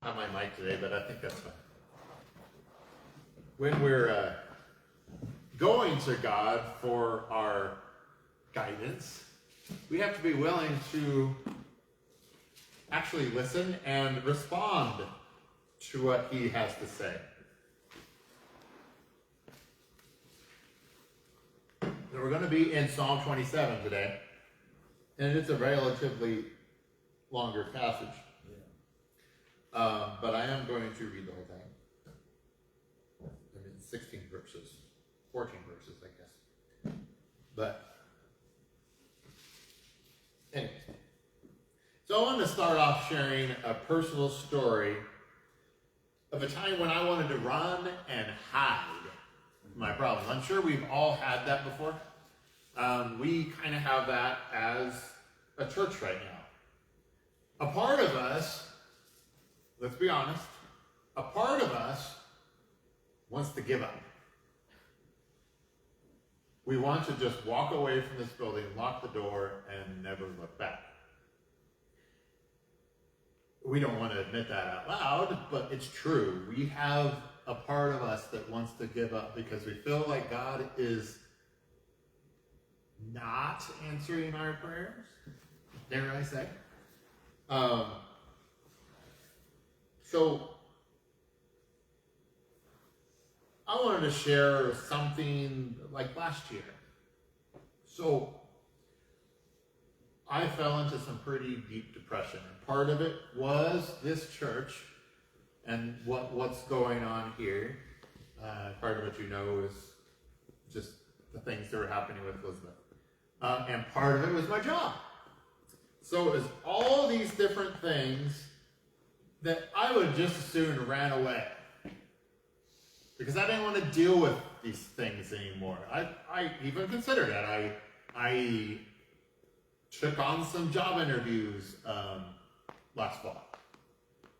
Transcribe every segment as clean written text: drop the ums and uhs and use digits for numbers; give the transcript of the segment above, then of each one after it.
on my mic today, but I think that's fine. When we're going to God for our guidance, we have to be willing to actually listen and respond to what he has to say. So we're going to be in Psalm 27 today, and it's a relatively longer passage. But I am going to read the whole thing. I mean, 16 verses, 14 verses, I guess. But anyways, so I wanted to start off sharing a personal story of a time when I wanted to run and hide my problems. I'm sure we've all had that before. We kind of have that as a church right now. A part of us, let's be honest, a part of us wants to give up. We want to just walk away from this building, lock the door, and never look back. We don't want to admit that out loud, but it's true. We have a part of us that wants to give up because we feel like God is not answering our prayers, dare I say. So I wanted to share something like last year. So I fell into some pretty deep depression. And part of it was this church and what's going on here. Part of it, is just the things that were happening with Elizabeth. And part of it was my job. So it was all these different things that I would just as soon ran away. Because I didn't want to deal with these things anymore. I even considered it. I took on some job interviews last fall.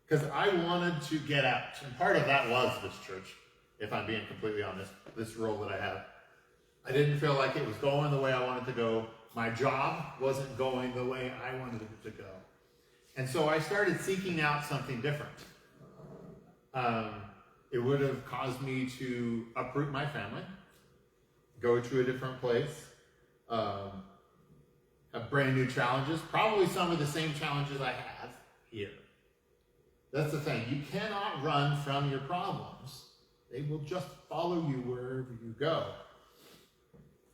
Because I wanted to get out. And part of that was this church, if I'm being completely honest, this role that I have. I didn't feel like it was going the way I wanted to go. My job wasn't going the way I wanted it to go. And so I started seeking out something different. It would have caused me to uproot my family, go to a different place, have brand new challenges, probably some of the same challenges I have here. That's the thing. You cannot run from your problems. They will just follow you wherever you go.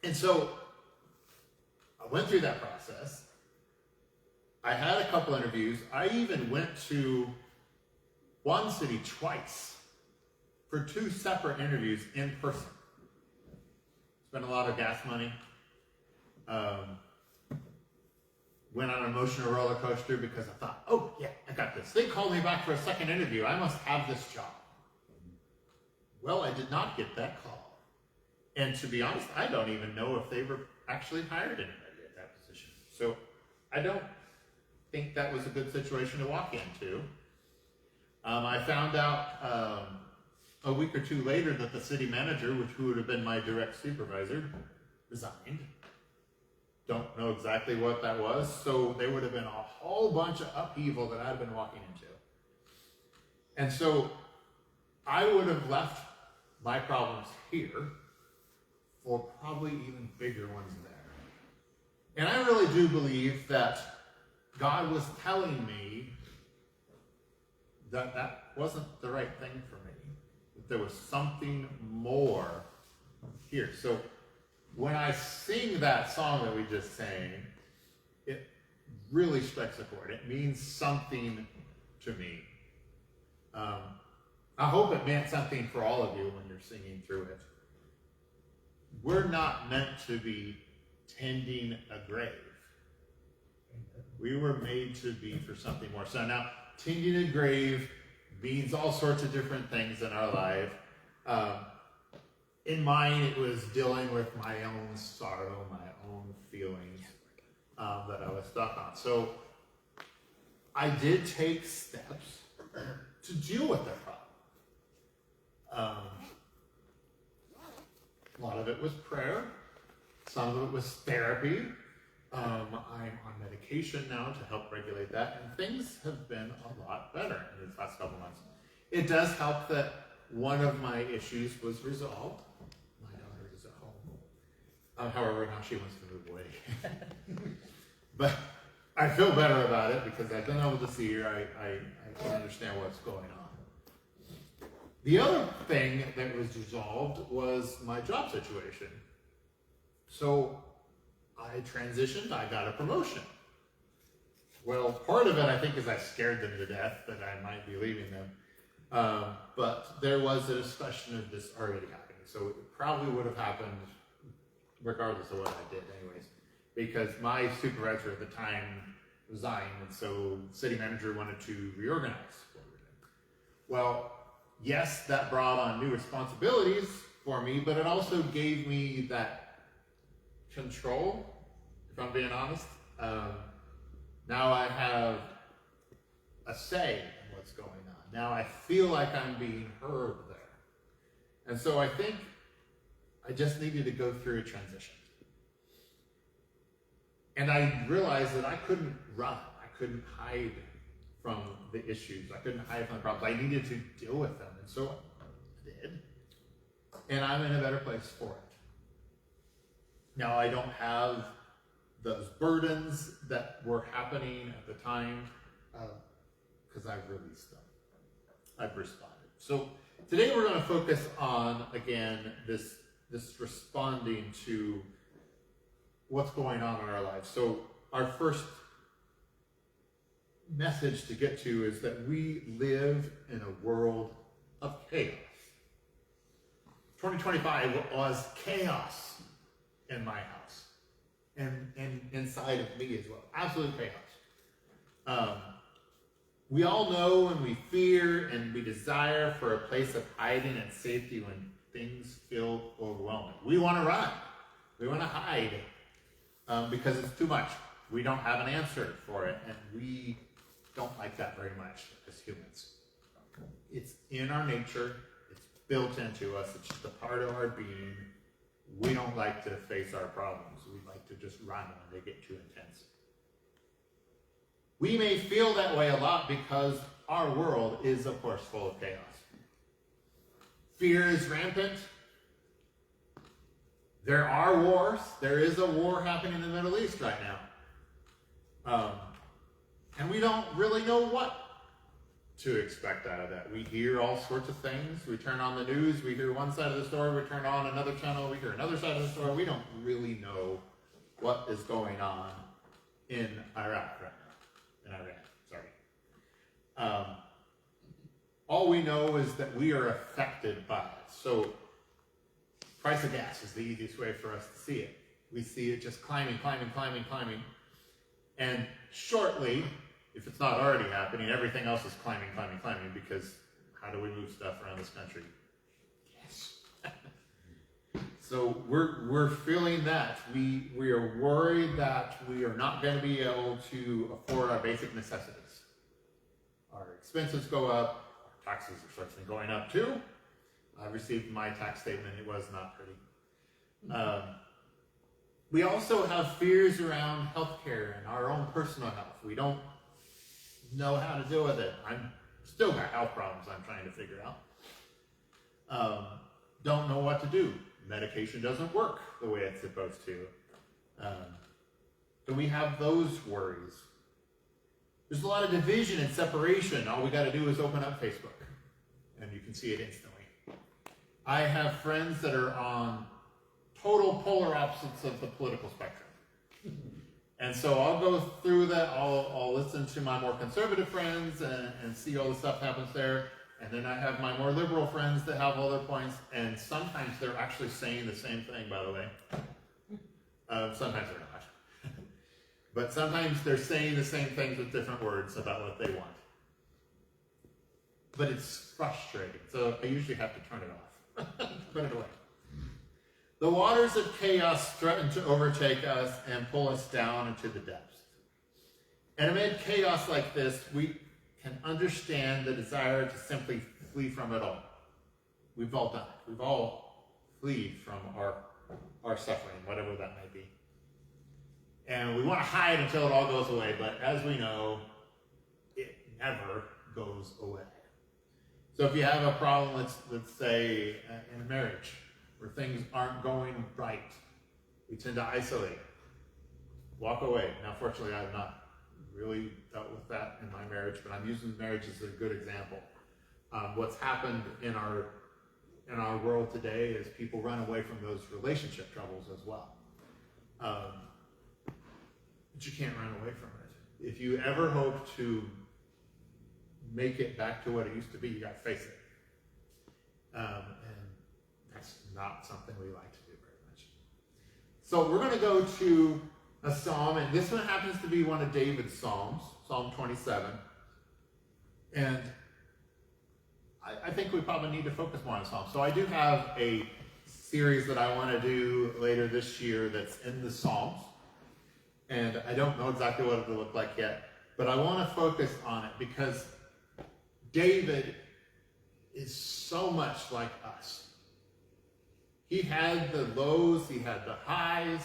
And so I went through that process. I had a couple interviews. I even went to one city twice for 2 separate interviews in person. Spent a lot of gas money. Went on an emotional roller coaster because I thought, oh yeah, I got this. They called me back for a second interview. I must have this job. Well, I did not get that call. And to be honest, I don't even know if they were actually hired anybody at that position. So I don't think that was a good situation to walk into. I found out a week or 2 later that the city manager, who would have been my direct supervisor, resigned. Don't know exactly what that was. So there would have been a whole bunch of upheaval that I'd been walking into. And so I would have left my problems here for probably even bigger ones there. And I really do believe that God was telling me that that wasn't the right thing for me. That there was something more here. So when I sing that song that we just sang, it really strikes a chord. It means something to me. I hope it meant something for all of you when you're singing through it. We're not meant to be tending a grave. We were made to be for something more. So now, tending a grave means all sorts of different things in our life. In mine, it was dealing with my own sorrow, my own feelings that I was stuck on. So I did take steps to deal with that problem. A lot of it was prayer. Some of it was therapy. I'm on medication now to help regulate that, and things have been a lot better in these last couple months. it does help that one of my issues was resolved. My daughter is at home. However, now she wants to move away. But I feel better about it because I've been able to see her. I can understand what's going on. The other thing that was resolved was my job situation. So I transitioned, I got a promotion. Well, part of it, I think, is I scared them to death that I might be leaving them. But there was a discussion of this already happening. So it probably would have happened regardless of what I did anyways. Because my supervisor at the time resigned, and so the city manager wanted to reorganize what we were doing. Well, yes, that brought on new responsibilities for me, but it also gave me that control, if I'm being honest. Now I have a say in what's going on. Now I feel like I'm being heard there. And so I think I just needed to go through a transition. And I realized that I couldn't run. I couldn't hide from the issues. I couldn't hide from the problems. I needed to deal with them. And so I did. And I'm in a better place for it. Now, I don't have those burdens that were happening at the time because I've released them. I've responded. So today we're going to focus on, again, this responding to what's going on in our lives. So our first message to get to is that we live in a world of chaos. 2025 was chaos in my house and inside of me as well. Absolute chaos. We all know and we fear and we desire for a place of hiding and safety when things feel overwhelming. We want to run. We want to hide. Because it's too much. We don't have an answer for it, and we don't like that very much as humans. It's in our nature, it's built into us, it's just a part of our being. We don't like to face our problems. We like to just run when they get too intense. We may feel that way a lot because our world is, of course, full of chaos. Fear is rampant. There are wars. There is a war happening in the Middle East right now. And we don't really know what to expect out of that. We hear all sorts of things. We turn on the news. We hear one side of the story. We turn on another channel. We hear another side of the story. We don't really know what is going on in Iraq right now. In Iran, sorry. All we know is that we are affected by it. So price of gas is the easiest way for us to see it. We see it just climbing. And shortly, if it's not already happening, everything else is climbing, because how do we move stuff around this country? Yes. So we're feeling that. We are worried that we are not going to be able to afford our basic necessities. Our expenses go up, our taxes are certainly going up too. I received my tax statement. It was not pretty. We also have fears around healthcare and our own personal health. We don't know how to deal with it. I'm still got health problems I'm trying to figure out. Don't know what to do. Medication doesn't work the way it's supposed to. So we have those worries. There's a lot of division and separation. All we got to do is open up Facebook, and you can see it instantly. I have friends that are on total polar opposites of the political spectrum. And so I'll go through that, I'll listen to my more conservative friends and see all the stuff that happens there. And then I have my more liberal friends that have all their points, and sometimes they're actually saying the same thing, by the way. Sometimes they're not. But sometimes they're saying the same things with different words about what they want. But it's frustrating, so I usually have to turn it off. Put it away. The waters of chaos threaten to overtake us and pull us down into the depths. And amid chaos like this, we can understand the desire to simply flee from it all. We've all done it. We've all fled from our suffering, whatever that may be. And we want to hide until it all goes away, but as we know, it never goes away. So if you have a problem, let's say in a marriage where things aren't going right, we tend to isolate, walk away. Now, fortunately, I have not really dealt with that in my marriage, but I'm using marriage as a good example. What's happened in our world today is people run away from those relationship troubles as well. But you can't run away from it. If you ever hope to make it back to what it used to be, you got to face it. And that's not something we like to do very much. So we're going to go to a psalm, and this one happens to be one of David's psalms, Psalm 27. And I think we probably need to focus more on psalms. So I do have a series that I want to do later this year that's in the psalms. And I don't know exactly what it'll look like yet, but I want to focus on it because David is so much like us. He had the lows, he had the highs.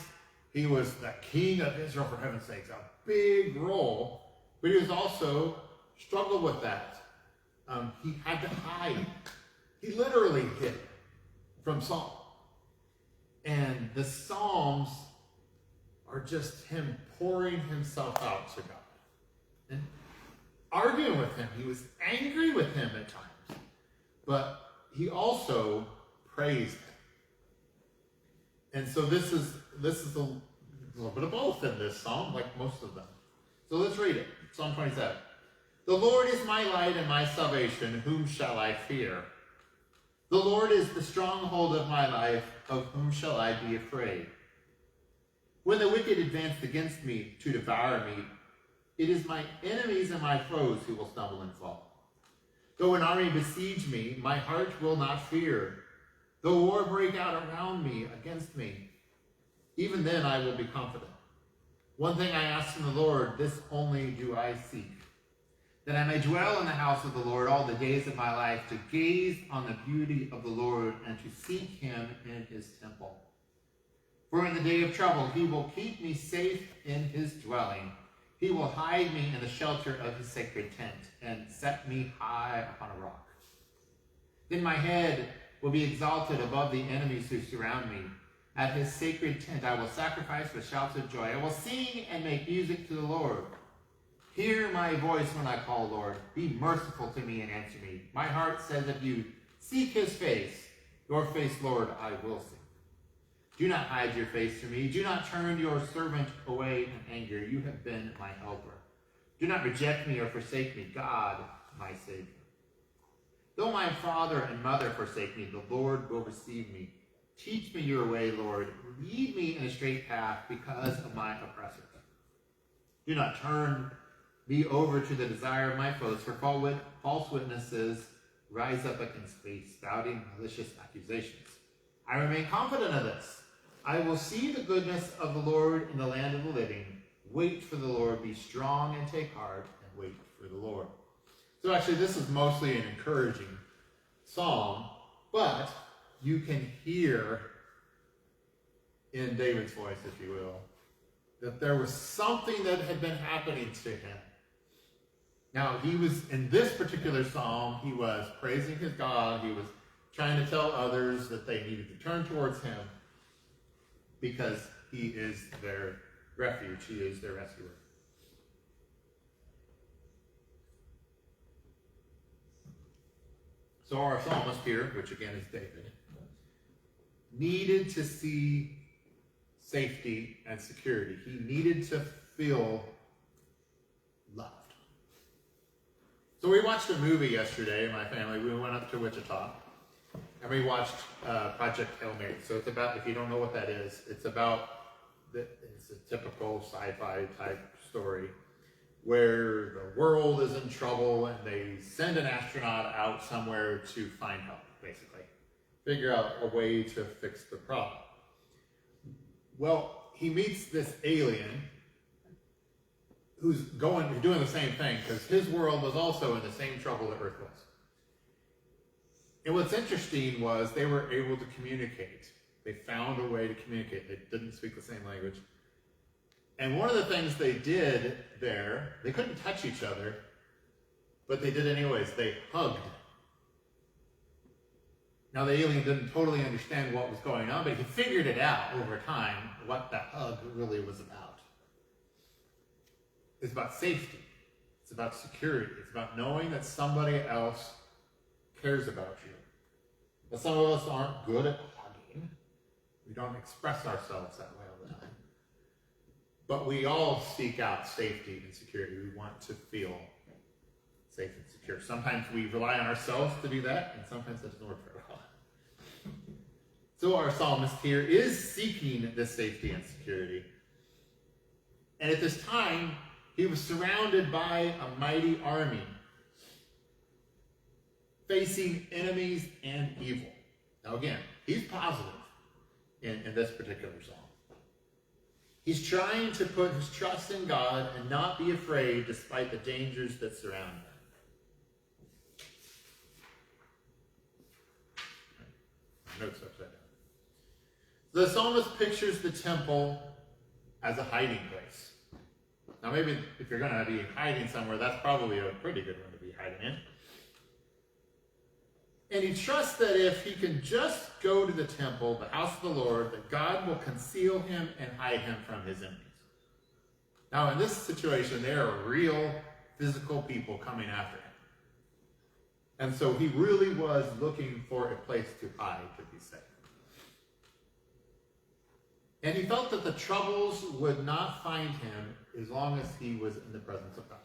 He was the king of Israel, for heaven's sakes, a big role, but he was also struggled with that. He had to hide. He literally hid from Saul. And the Psalms are just him pouring himself out to God and arguing with him. He was angry with him at times, but he also praised him. And so this is a little bit of both in this psalm, like most of them. So let's read it. Psalm 27. The Lord is my light and my salvation. Whom shall I fear? The Lord is the stronghold of my life. Of whom shall I be afraid? When the wicked advanced against me to devour me, it is my enemies and my foes who will stumble and fall. Though an army besiege me, my heart will not fear. Though war break out around me against me, even then I will be confident. One thing I ask from the Lord, this only do I seek, that I may dwell in the house of the Lord all the days of my life, to gaze on the beauty of the Lord and to seek him in his temple. For in the day of trouble he will keep me safe in his dwelling. He will hide me in the shelter of his sacred tent and set me high upon a rock. Then my head will be exalted above the enemies who surround me. At his sacred tent I will sacrifice with shouts of joy. I will sing and make music to the Lord. Hear my voice when I call, Lord. Be merciful to me and answer me. My heart says of you, seek his face. Your face, Lord, I will seek. Do not hide your face from me. Do not turn your servant away in anger. You have been my helper. Do not reject me or forsake me, God, my Savior. Though my father and mother forsake me, the Lord will receive me. Teach me your way, Lord. Lead me in a straight path because of my oppressors. Do not turn me over to the desire of my foes, for false witnesses rise up against me, spouting malicious accusations. I remain confident of this. I will see the goodness of the Lord in the land of the living. Wait for the Lord. Be strong and take heart, and wait for the Lord. So actually, this is mostly an encouraging psalm, but you can hear in David's voice, if you will, that there was something that had been happening to him. Now, he was, in this particular psalm, he was praising his God. He was trying to tell others that they needed to turn towards him because he is their refuge. He is their rescuer. So our psalmist here, which again is David, needed to see safety and security. He needed to feel loved. So we watched a movie yesterday, my family. We went up to Wichita, and we watched Project Hail Mary. So it's about, if you don't know what that is, it's a typical sci-fi type story where the world is in trouble and they send an astronaut out somewhere to find help, basically. Figure out a way to fix the problem. Well, he meets this alien who's doing the same thing because his world was also in the same trouble that Earth was. And what's interesting was they were able to communicate. They found a way to communicate. They didn't speak the same language. And one of the things they did there, they couldn't touch each other, but they did anyways. They hugged. Now, the alien didn't totally understand what was going on, but he figured it out over time what that hug really was about. It's about safety. It's about security. It's about knowing that somebody else cares about you. But some of us aren't good at hugging. We don't express ourselves that way all the time. But we all seek out safety and security. We want to feel safe and secure. Sometimes we rely on ourselves to do that, and sometimes that doesn't work very well. So our psalmist here is seeking this safety and security. And at this time, he was surrounded by a mighty army, facing enemies and evil. Now again, he's positive in this particular psalm. He's trying to put his trust in God and not be afraid despite the dangers that surround him. Notes upside down. The psalmist pictures the temple as a hiding place. Now maybe if you're going to be hiding somewhere, that's probably a pretty good one to be hiding in. And he trusts that if he can just go to the temple, the house of the Lord, that God will conceal him and hide him from his enemies. Now in this situation, there are real physical people coming after him. And so he really was looking for a place to hide, to be safe. And he felt that the troubles would not find him as long as he was in the presence of God.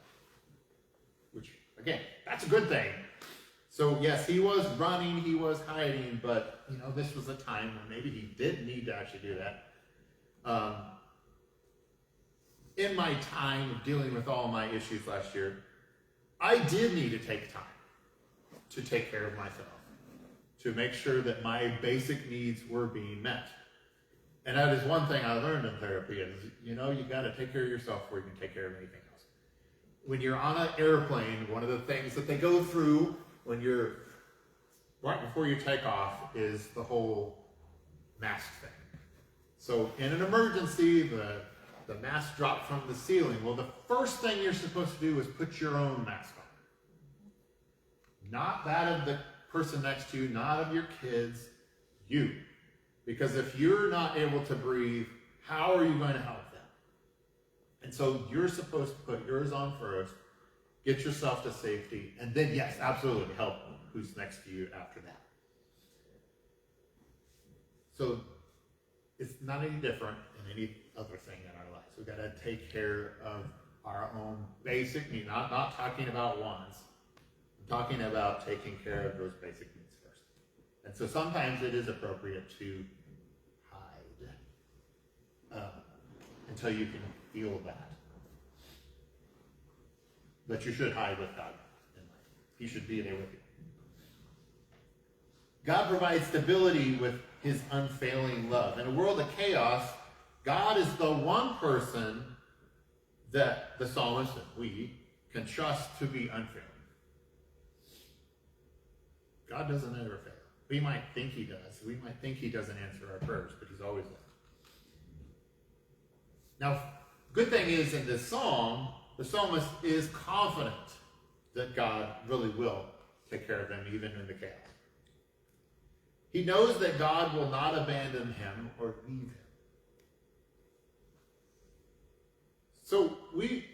Which, again, that's a good thing. So yes, he was running, he was hiding, but this was a time when maybe he did need to actually do that. In my time of dealing with all my issues last year, I did need to take time to take care of myself, to make sure that my basic needs were being met. And that is one thing I learned in therapy is, you got to take care of yourself before you can take care of anything else. When you're on an airplane, one of the things that they go through when you're, right before you take off, is the whole mask thing. So in an emergency, the mask dropped from the ceiling. Well, the first thing you're supposed to do is put your own mask on. Not that of the person next to you, not of your kids, you. Because if you're not able to breathe, how are you going to help them? And so you're supposed to put yours on first, get yourself to safety, and then, yes, absolutely help who's next to you after that. So it's not any different than any other thing in our lives. We've got to take care of our own basic needs. Not talking about wants. I'm talking about taking care of those basic needs first. And so sometimes it is appropriate to hide until you can feel that. But you should hide with God in life. He should be there with you. God provides stability with his unfailing love. In a world of chaos, God is the one person that the psalmist and we can trust to be unfailing. God doesn't ever fail. We might think he does. We might think he doesn't answer our prayers, but he's always there. Now, good thing is in this psalm, the psalmist is confident that God really will take care of him even in the chaos. He knows that God will not abandon him or leave him. So we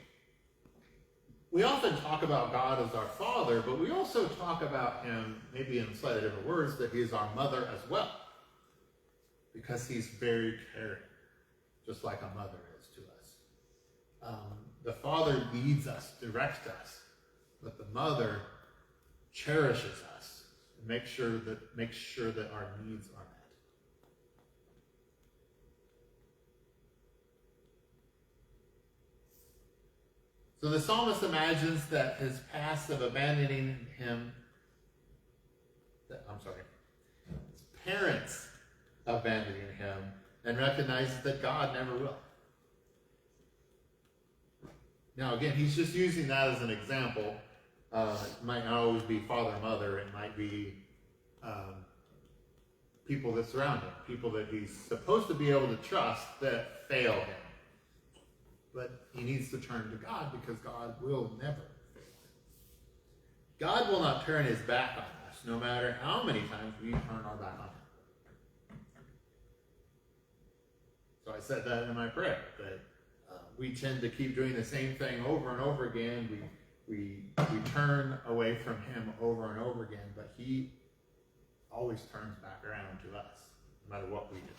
often talk about God as our Father, but we also talk about him, maybe in slightly different words, that he is our mother as well. Because he's very caring, just like a mother is to us. The Father leads us, directs us, but the mother cherishes us and makes sure that our needs are met. So the psalmist imagines that his past of abandoning him, his parents abandoning him, and recognizes that God never will. Now again, he's just using that as an example. It might not always be father, mother. It might be people that surround him, people that he's supposed to be able to trust that fail him. But he needs to turn to God because God will never fail him. God will not turn his back on us no matter how many times we turn our back on him. So I said that in my prayer, that we tend to keep doing the same thing over and over again. We turn away from him over and over again, but he always turns back around to us, no matter what we do.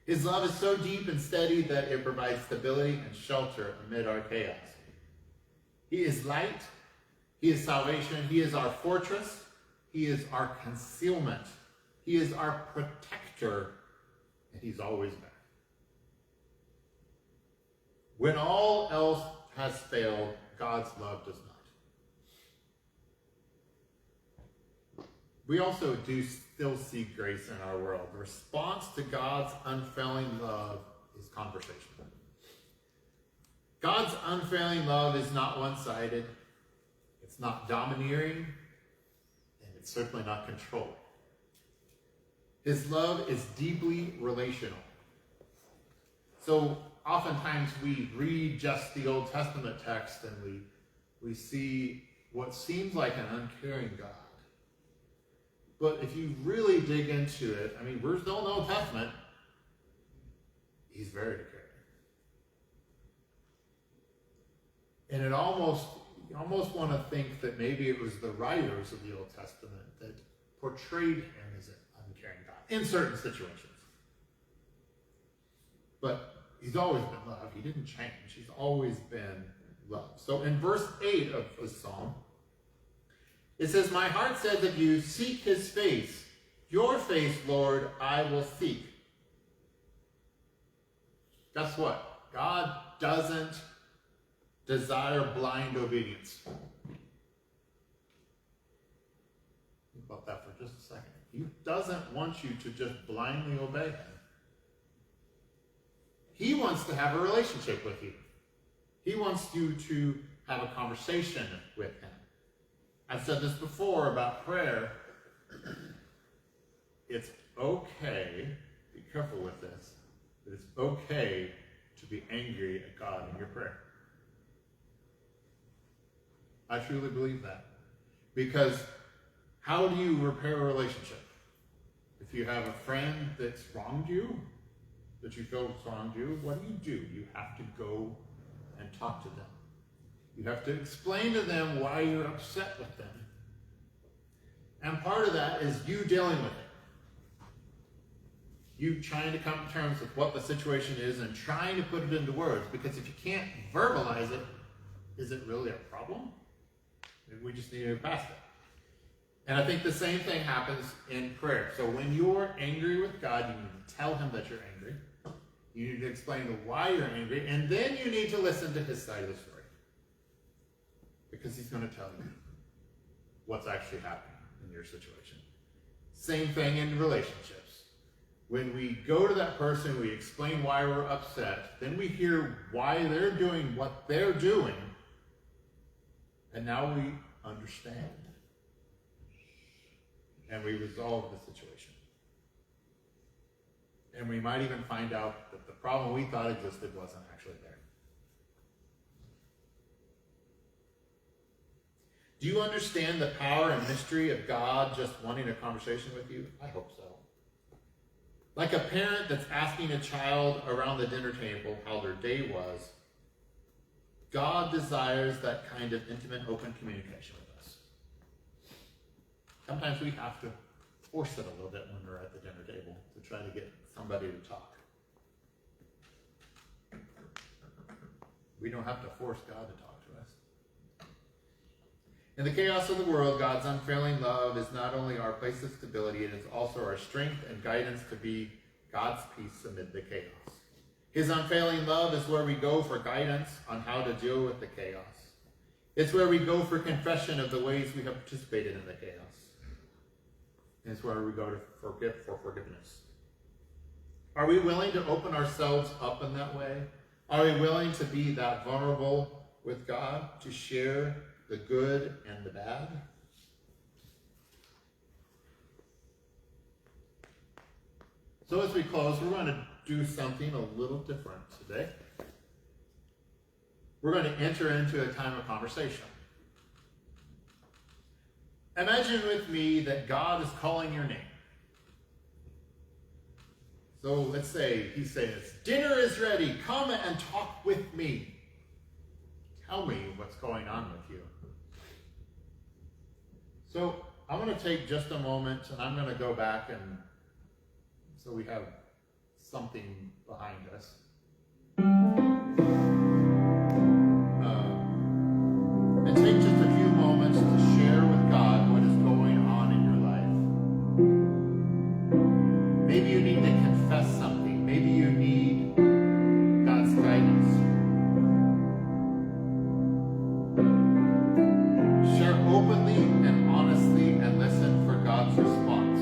His love is so deep and steady that it provides stability and shelter amid our chaos. He is light. He is salvation. He is our fortress. He is our concealment. He is our protector, and he's always there. When all else has failed, God's love does not. We also do still see grace in our world. The response to God's unfailing love is conversation. God's unfailing love is not one-sided. It's not domineering, and it's certainly not controlling. His love is deeply relational. So oftentimes we read just the Old Testament text and we see what seems like an uncaring God. But if you really dig into it, I mean, we're still in the Old Testament. He's very caring. And you almost want to think that maybe it was the writers of the Old Testament that portrayed him as an uncaring God in certain situations. But he's always been love. He didn't change. He's always been love. So in verse 8 of the Psalm, it says, "My heart said that you seek his face. Your face, Lord, I will seek." Guess what? God doesn't desire blind obedience. Think about that for just a second. He doesn't want you to just blindly obey him. He wants to have a relationship with you. He wants you to have a conversation with him. I've said this before about prayer. It's okay, be careful with this, but it's okay to be angry at God in your prayer. I truly believe that. Because how do you repair a relationship? If you have a friend that's wronged you, that you feel has wronged you, what do? You have to go and talk to them. You have to explain to them why you're upset with them. And part of that is you dealing with it. You trying to come to terms with what the situation is and trying to put it into words. Because if you can't verbalize it, is it really a problem? Maybe we just need to move past it. And I think the same thing happens in prayer. So when you're angry with God, you need to tell him that you're angry. You need to explain why you're angry, and then you need to listen to his side of the story. Because he's going to tell you what's actually happening in your situation. Same thing in relationships. When we go to that person, we explain why we're upset, then we hear why they're doing what they're doing, and now we understand. And we resolve the situation. And we might even find out that the problem we thought existed wasn't actually there. Do you understand the power and mystery of God just wanting a conversation with you? I hope so. Like a parent that's asking a child around the dinner table how their day was, God desires that kind of intimate, open communication with us. Sometimes we have to force it a little bit when we're at the dinner table to try to get somebody to talk. We don't have to force God to talk to us. In the chaos of the world, God's unfailing love is not only our place of stability, it is also our strength and guidance to be God's peace amid the chaos. His unfailing love is where we go for guidance on how to deal with the chaos. It's where we go for confession of the ways we have participated in the chaos. It's where we go to for forgiveness. Are we willing to open ourselves up in that way? Are we willing to be that vulnerable with God, to share the good and the bad? So as we close, we're going to do something a little different today. We're going to enter into a time of conversation. Imagine with me that God is calling your name. So let's say he says, dinner is ready, come and talk with me. Tell me what's going on with you. So I'm going to take just a moment and I'm going to go back and so we have something behind us. And take just a few moments to share with God what is going on in your life. Maybe you need to confess something. Maybe you need God's guidance. Share openly and honestly and listen for God's response.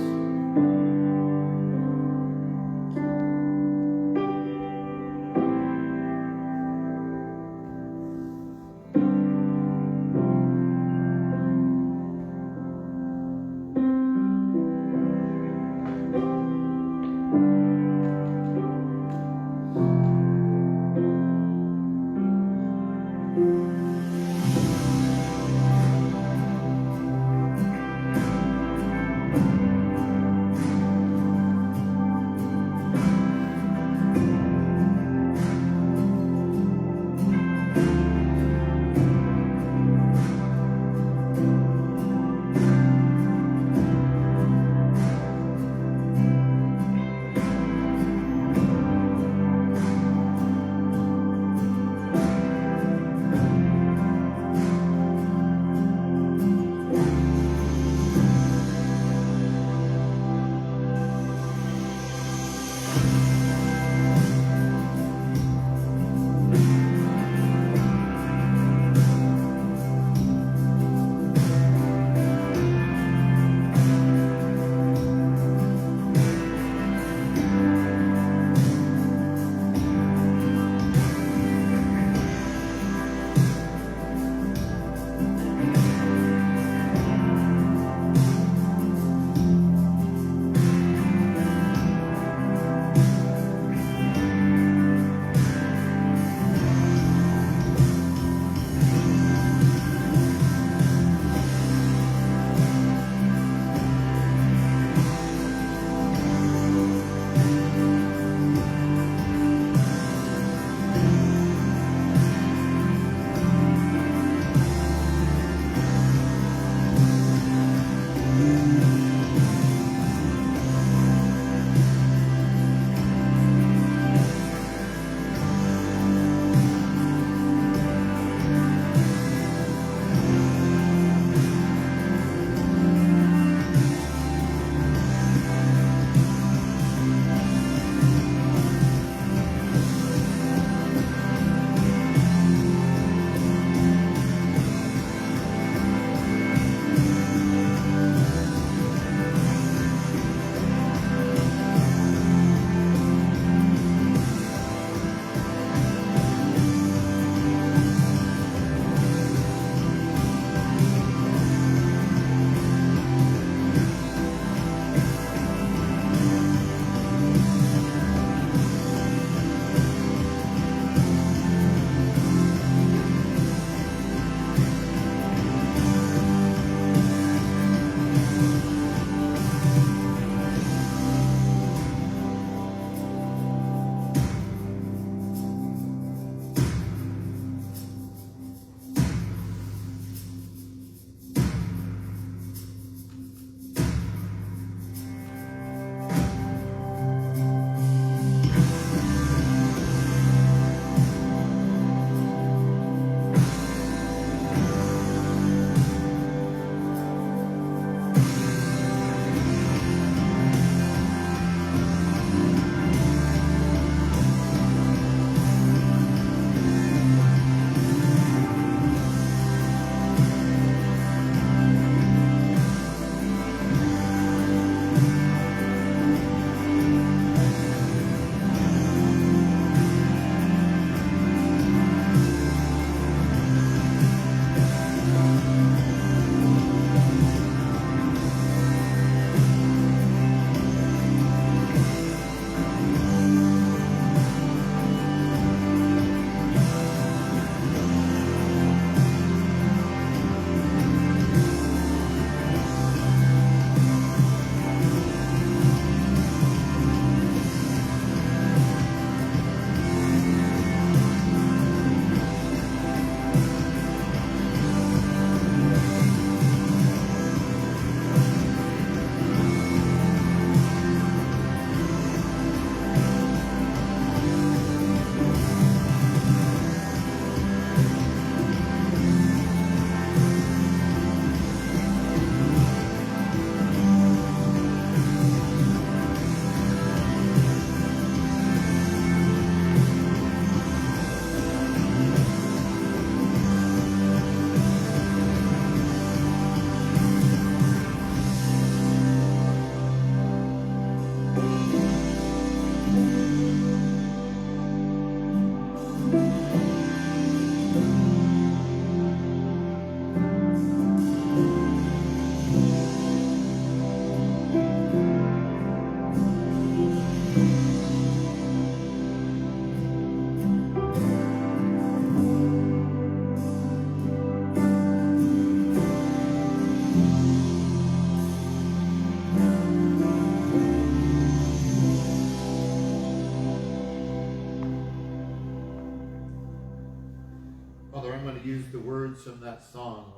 words from that song.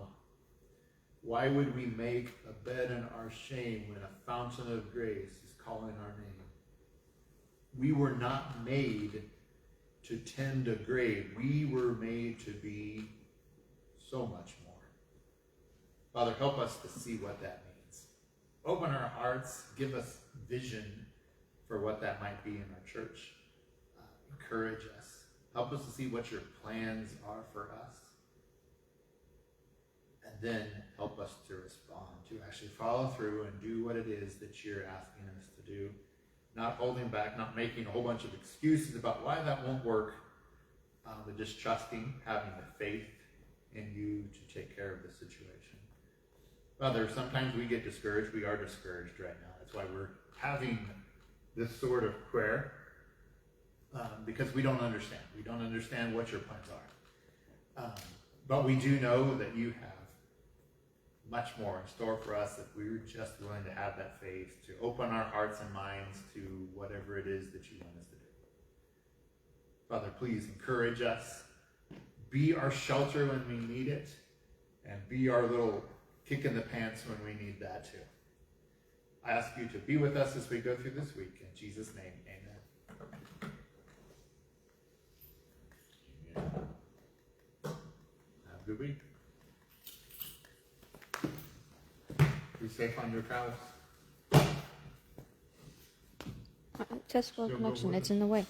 Why would we make a bed in our shame when a fountain of grace is calling our name? We were not made to tend a grave. We were made to be so much more. Father, help us to see what that means. Open our hearts. Give us vision for what that might be in our church. Encourage us. Help us to see what your plans are for us. And then help us to respond, to actually follow through and do what it is that you're asking us to do. Not holding back, not making a whole bunch of excuses about why that won't work, but just trusting, having the faith in you to take care of the situation. Father, sometimes we get discouraged. We are discouraged right now. That's why we're having this sort of prayer, because we don't understand. We don't understand what your plans are. But we do know that you have much more in store for us if we were just willing to have that faith, to open our hearts and minds to whatever it is that you want us to do. Father, please encourage us. Be our shelter when we need it, and be our little kick in the pants when we need that too. I ask you to be with us as we go through this week. In Jesus' name, amen. Have a good week. Be safe on your travels. Test for connection. It's in the way.